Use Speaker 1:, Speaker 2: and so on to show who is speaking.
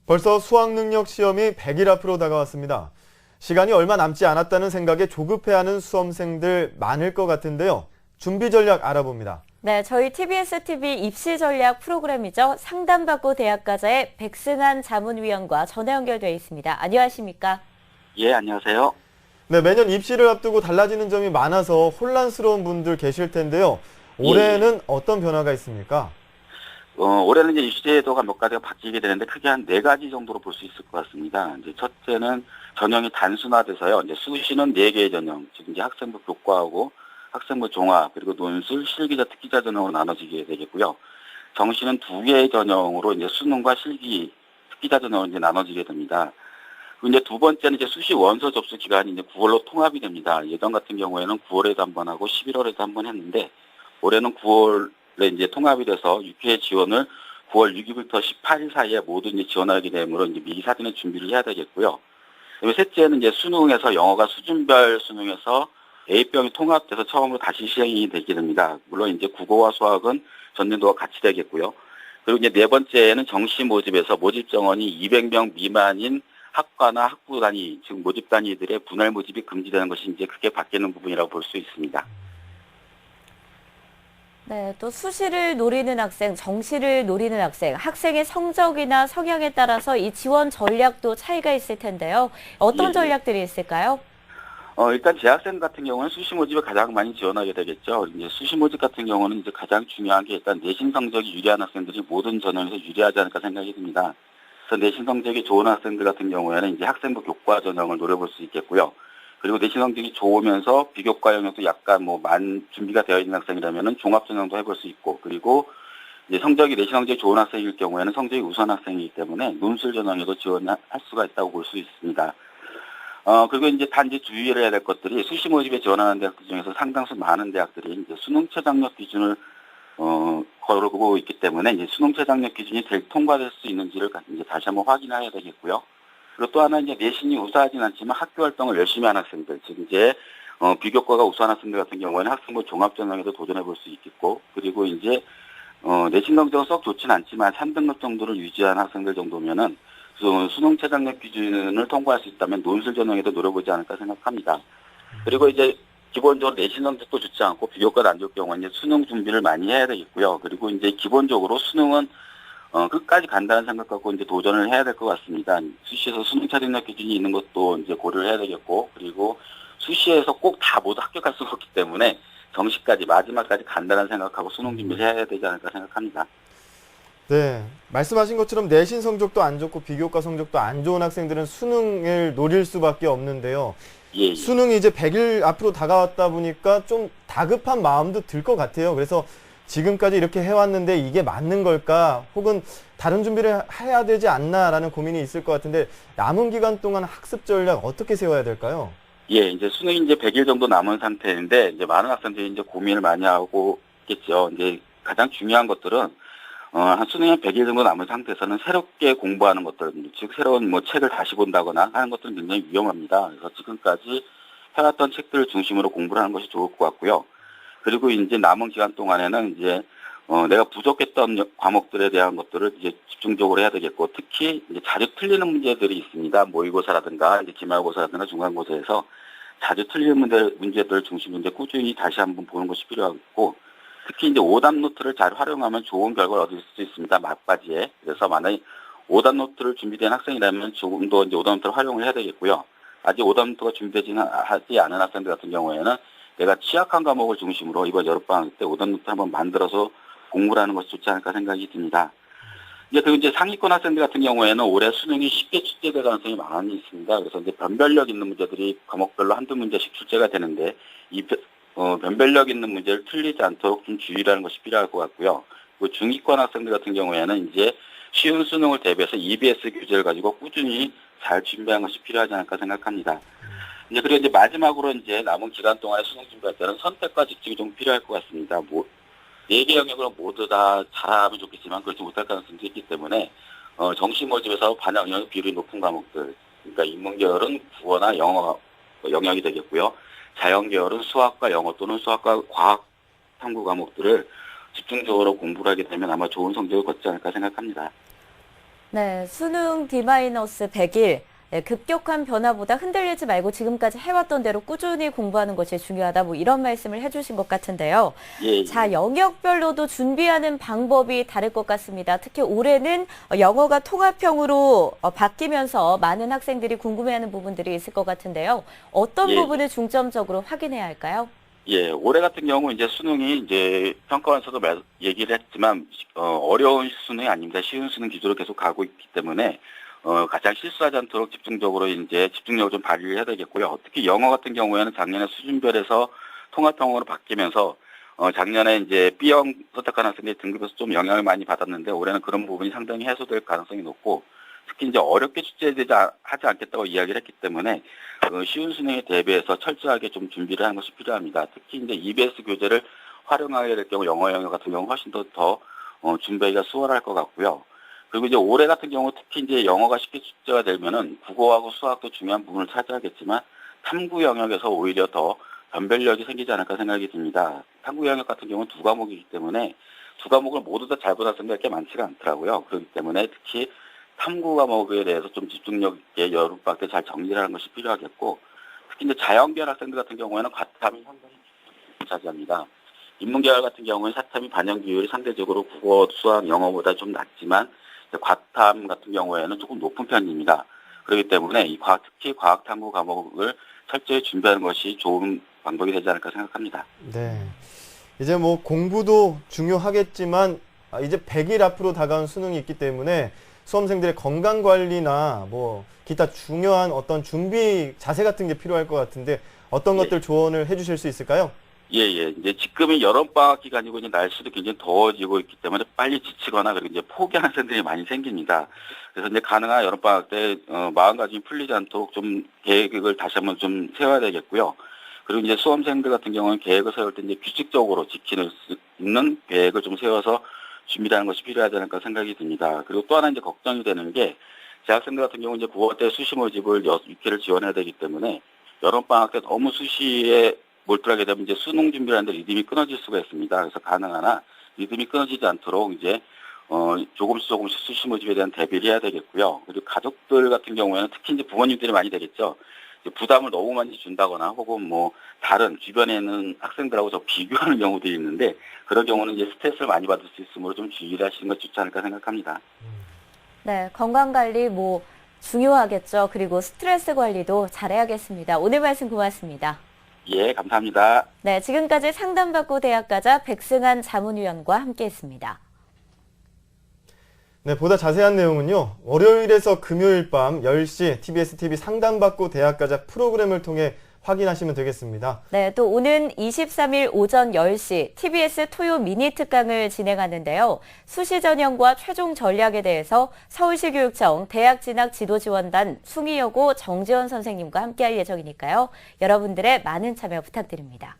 Speaker 1: 벌써 수학능력 시험이 100일 앞으로 다가왔습니다. 시간이 얼마 남지 않았다는 생각에 조급해하는 수험생들 많을 것 같은데요. 준비 전략 알아봅니다.
Speaker 2: 네, 저희 TBS TV 입시 전략 프로그램이죠. 상담받고 대학가자의 백승환 자문위원과 전화 연결되어 있습니다. 안녕하십니까?
Speaker 3: 예, 안녕하세요.
Speaker 1: 네, 매년 입시를 앞두고 달라지는 점이 많아서 혼란스러운 분들 계실 텐데요. 올해는 어떤 변화가 있습니까?
Speaker 3: 올해는 이제 입시 제도가 몇 가지가 바뀌게 되는데 크게 한 4가지 정도로 볼 수 있을 것 같습니다. 이제 첫째는 전형이 단순화돼서요. 이제 수시는 4개의 전형, 즉 이제 학생부 교과하고 학생부 종합, 그리고 논술, 실기자, 특기자 전형으로 나눠지게 되겠고요. 정시는 2개의 전형으로 이제 수능과 실기, 특기자 전형으로 이제 나눠지게 됩니다. 그리고 이제 두 번째는 이제 수시 원서 접수 기간이 이제 9월로 통합이 됩니다. 예전 같은 경우에는 9월에도 한 번 하고 11월에도 한 번 했는데 올해는 9월에 이제 통합이 돼서 6회 지원을 9월 6일부터 18일 사이에 모두 이제 지원하게 되므로 이제 미리 사전에 준비를 해야 되겠고요. 그리고 셋째는 이제 수능에서 영어가 수준별 수능에서 A병이 통합돼서 처음으로 다시 시행이 되게 됩니다. 물론 이제 국어와 수학은 전년도와 같이 되겠고요. 그리고 이제 네 번째는 정시 모집에서 모집 정원이 200명 미만인 학과나 학부 단위, 즉 모집 단위들의 분할 모집이 금지되는 것이 이제 크게 바뀌는 부분이라고 볼 수 있습니다.
Speaker 2: 네, 또 수시를 노리는 학생, 정시를 노리는 학생, 학생의 성적이나 성향에 따라서 이 지원 전략도 차이가 있을 텐데요. 어떤 전략들이 있을까요?
Speaker 3: 일단 재학생 같은 경우는 수시 모집에 가장 많이 지원하게 되겠죠. 이제 수시 모집 같은 경우는 이제 가장 중요한 게 일단 내신 성적이 유리한 학생들이 모든 전형에서 유리하지 않을까 생각이 듭니다. 그래서 내신 성적이 좋은 학생들 같은 경우에는 이제 학생부 교과 전형을 노려볼 수 있겠고요. 그리고 내신 성적이 좋으면서 비교과 영역도 약간 준비가 되어 있는 학생이라면은 종합 전형도 해볼 수 있고, 그리고 이제 내신 성적이 좋은 학생일 경우에는 성적이 우수한 학생이기 때문에 논술 전형에도 지원할 수가 있다고 볼 수 있습니다. 그리고 이제 단지 주의를 해야 될 것들이 수시 모집에 지원하는 대학들 중에서 상당수 많은 대학들이 이제 수능 최장력 기준을 거르고 있기 때문에 이제 수능 최장력 기준이 통과될 수 있는지를 이제 다시 한번 확인해야 되겠고요. 그리고 또 하나 이제 내신이 우수하진 않지만 학교 활동을 열심히 하는 학생들, 즉 이제 비교과가 우수한 학생들 같은 경우에는 학생부 종합 전형에도 도전해 볼 수 있겠고, 그리고 이제 내신 성적은 썩 좋진 않지만 3등급 정도를 유지한 학생들 정도면은 수능 최장력 기준을 통과할 수 있다면 논술 전형에도 노려보지 않을까 생각합니다. 그리고 이제 기본적으로 내신 성적도 좋지 않고 비교과도 안 좋을 경우는 이제 수능 준비를 많이 해야 되겠고요. 그리고 이제 기본적으로 수능은 끝까지 간다는 생각 갖고 이제 도전을 해야 될 것 같습니다. 수시에서 수능 최장력 기준이 있는 것도 이제 고려를 해야 되겠고, 그리고 수시에서 꼭 다 모두 합격할 수가 없기 때문에 정시까지 마지막까지 간다는 생각하고 수능 준비를 해야 되지 않을까 생각합니다.
Speaker 1: 네, 말씀하신 것처럼 내신 성적도 안 좋고 비교과 성적도 안 좋은 학생들은 수능을 노릴 수밖에 없는데요.
Speaker 3: 예.
Speaker 1: 수능이 이제 100일 앞으로 다가왔다 보니까 좀 다급한 마음도 들 것 같아요. 그래서 지금까지 이렇게 해왔는데 이게 맞는 걸까? 혹은 다른 준비를 해야 되지 않나라는 고민이 있을 것 같은데 남은 기간 동안 학습 전략 어떻게 세워야 될까요?
Speaker 3: 예, 이제 수능이 이제 100일 정도 남은 상태인데 이제 많은 학생들이 이제 고민을 많이 하고 있겠죠. 이제 가장 중요한 것들은 한 수능이 100일 정도 남은 상태에서는 새롭게 공부하는 것들, 즉 새로운 책을 다시 본다거나 하는 것들은 굉장히 위험합니다. 그래서 지금까지 해왔던 책들을 중심으로 공부를 하는 것이 좋을 것 같고요. 그리고 이제 남은 기간 동안에는 이제 내가 부족했던 과목들에 대한 것들을 이제 집중적으로 해야 되겠고, 특히 이제 자주 틀리는 문제들이 있습니다. 모의고사라든가 이제 기말고사라든가 중간고사에서 자주 틀리는 문제들을 중심으로 이제 꾸준히 다시 한번 보는 것이 필요하고, 특히 이제 오답 노트를 잘 활용하면 좋은 결과를 얻을 수 있습니다. 막바지에. 그래서 만약에 오답 노트를 준비된 학생이라면 조금 더 이제 오답 노트를 활용을 해야 되겠고요. 아직 오답 노트가 하지 않은 학생들 같은 경우에는 내가 취약한 과목을 중심으로 이번 여름방학 때 오답 노트 한번 만들어서 공부를 하는 것이 좋지 않을까 생각이 듭니다. 그리고 이제 상위권 학생들 같은 경우에는 올해 수능이 쉽게 출제될 가능성이 많이 있습니다. 그래서 이제 변별력 있는 문제들이 과목별로 한두 문제씩 출제가 되는데 이 변별력 있는 문제를 틀리지 않도록 좀 주의를 하는 것이 필요할 것 같고요. 그리고 중위권 학생들 같은 경우에는 이제 쉬운 수능을 대비해서 EBS 교재를 가지고 꾸준히 잘 준비하는 것이 필요하지 않을까 생각합니다. 그리고 이제 마지막으로 이제 남은 기간 동안에 수능 준비할 때는 선택과 집중이 좀 필요할 것 같습니다. 4개 영역으로 모두 다 잘하면 좋겠지만 그렇지 못할 가능성도 있기 때문에 정시 모집에서 반영 영역 비율이 높은 과목들, 그러니까 인문계열은 국어나 영어 영역이 되겠고요. 자연계열은 수학과 영어 또는 수학과 과학 탐구 과목들을 집중적으로 공부를 하게 되면 아마 좋은 성적을 거두지 않을까 생각합니다.
Speaker 2: 네, 수능 D-100일. 네, 급격한 변화보다 흔들리지 말고 지금까지 해왔던 대로 꾸준히 공부하는 것이 중요하다. 뭐 이런 말씀을 해주신 것 같은데요.
Speaker 3: 예.
Speaker 2: 자, 영역별로도 준비하는 방법이 다를 것 같습니다. 특히 올해는 영어가 통합형으로 바뀌면서 많은 학생들이 궁금해하는 부분들이 있을 것 같은데요. 어떤
Speaker 3: 예.
Speaker 2: 부분을 중점적으로 확인해야 할까요?
Speaker 3: 예, 올해 같은 경우 이제 수능이 이제 평가원에서도 얘기를 했지만 어려운 수능이 아닙니다. 쉬운 수능 기조로 계속 가고 있기 때문에 가장 실수하지 않도록 집중적으로 이제 집중력을 좀 발휘를 해야 되겠고요. 특히 영어 같은 경우에는 작년에 수준별에서 통합형으로 바뀌면서 작년에 이제 B형 선택한 학생들이 등급에서 좀 영향을 많이 받았는데 올해는 그런 부분이 상당히 해소될 가능성이 높고 특히 이제 어렵게 하지 않겠다고 이야기를 했기 때문에 쉬운 수능에 대비해서 철저하게 좀 준비를 하는 것이 필요합니다. 특히 이제 EBS 교재를 활용하게 될 경우 영어 영역 같은 경우 훨씬 더 준비하기가 수월할 것 같고요. 그리고 이제 올해 같은 경우 특히 이제 영어가 쉽게 출제가 되면은 국어하고 수학도 중요한 부분을 차지하겠지만 탐구 영역에서 오히려 더 변별력이 생기지 않을까 생각이 듭니다. 탐구 영역 같은 경우는 두 과목이기 때문에 두 과목을 모두 다 잘 본 학생들이 그렇게 많지가 않더라고요. 그렇기 때문에 특히 탐구 과목에 대해서 좀 집중력 있게 여름방학 때 잘 정리를 하는 것이 필요하겠고 특히 이제 자연계열 학생들 같은 경우에는 과탐이 상당히 차지합니다. 인문계열 같은 경우는 사탐이 반영 비율이 상대적으로 국어, 수학, 영어보다 좀 낮지만 과탐 같은 경우에는 조금 높은 편입니다. 그렇기 때문에 특히 과학탐구 과목을 철저히 준비하는 것이 좋은 방법이 되지 않을까 생각합니다.
Speaker 1: 네. 이제 뭐 공부도 중요하겠지만 이제 100일 앞으로 다가온 수능이 있기 때문에 수험생들의 건강 관리나 뭐 기타 중요한 어떤 준비 자세 같은 게 필요할 것 같은데 어떤 것들 조언을 해주실 수 있을까요?
Speaker 3: 예. 이제 지금이 여름방학 기간이고 이제 날씨도 굉장히 더워지고 있기 때문에 빨리 지치거나 그리고 이제 포기하는 학생들이 많이 생깁니다. 그래서 이제 가능한 여름방학 때 마음가짐이 풀리지 않도록 좀 계획을 다시 한번 좀 세워야 되겠고요. 그리고 이제 수험생들 같은 경우는 계획을 세울 때 이제 규칙적으로 지키는 수 있는 계획을 좀 세워서 준비를 하는 것이 필요하지 않을까 생각이 듭니다. 그리고 또 하나 이제 걱정이 되는 게 재학생들 같은 경우 이제 9월 때 수시 모집을 6개를 지원해야 되기 때문에 여름방학 때 너무 수시에 몰두하게 되면 이제 수능 준비를 하는데 리듬이 끊어질 수가 있습니다. 그래서 가능한 한 리듬이 끊어지지 않도록 이제 조금씩 수시 모집에 대한 대비를 해야 되겠고요. 그리고 가족들 같은 경우에는 특히 이제 부모님들이 많이 되겠죠. 부담을 너무 많이 준다거나 혹은 뭐 다른 주변에 있는 학생들하고 저 비교하는 경우들이 있는데 그런 경우는 이제 스트레스를 많이 받을 수 있으므로 좀 주의를 하시는 것이 좋지 않을까 생각합니다.
Speaker 2: 네, 건강관리 뭐 중요하겠죠. 그리고 스트레스 관리도 잘해야겠습니다. 오늘 말씀 고맙습니다.
Speaker 3: 예, 감사합니다.
Speaker 2: 네, 지금까지 상담받고 대학가자 백승한 자문위원과 함께했습니다.
Speaker 1: 네, 보다 자세한 내용은요. 월요일에서 금요일 밤 10시 TBS TV 상담받고 대학가자 프로그램을 통해 확인하시면 되겠습니다.
Speaker 2: 네, 또 오는 23일 오전 10시 TBS 토요 미니 특강을 진행하는데요. 수시 전형과 최종 전략에 대해서 서울시 교육청 대학진학지도지원단 숭이여고 정지원 선생님과 함께할 예정이니까요. 여러분들의 많은 참여 부탁드립니다.